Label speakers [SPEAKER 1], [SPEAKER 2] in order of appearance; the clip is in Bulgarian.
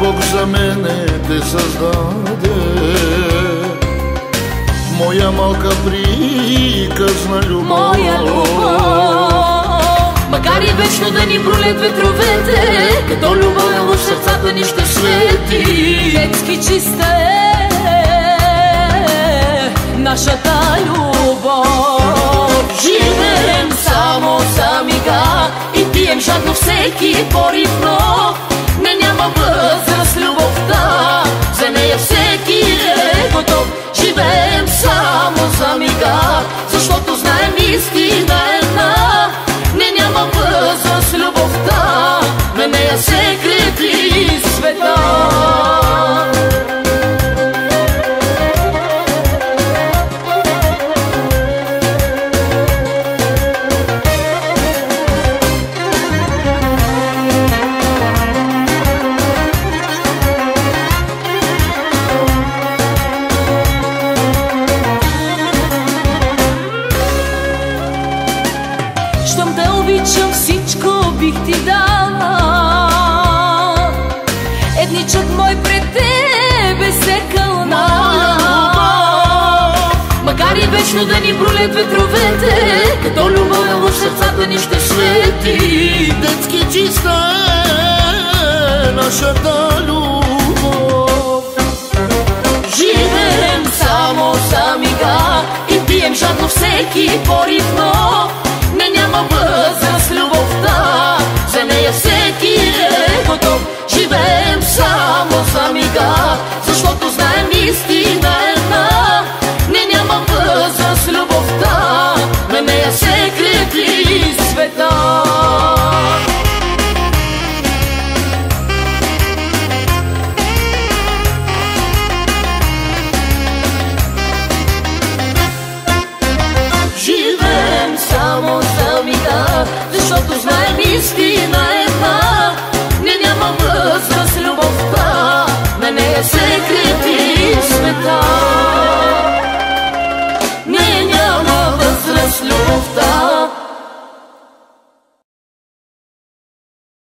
[SPEAKER 1] Бог за мене те създаде. Моя малка приказна любов,
[SPEAKER 2] моя любов. Макар и вечно да ни брулят ветровете, като любов в сърцата ни ще свети. Детски чиста е нашата любов. Живеем само за мига и пием жадно всеки порив, но не няма възраст любовта, за нея всеки е готов. Живеем само за мига, защото знаем истина една. Не няма възраст любовта, на нея се крепи света. Щом те обичам, всичко бих ти дала. Едничък мой пред тебе се кълна. Макар и вечно да ни брулят ветровете, като любов в сърцата ни ще свети.
[SPEAKER 1] детски чиста е нашата любов.
[SPEAKER 2] Живеем само за мига и пием жадно всеки порив,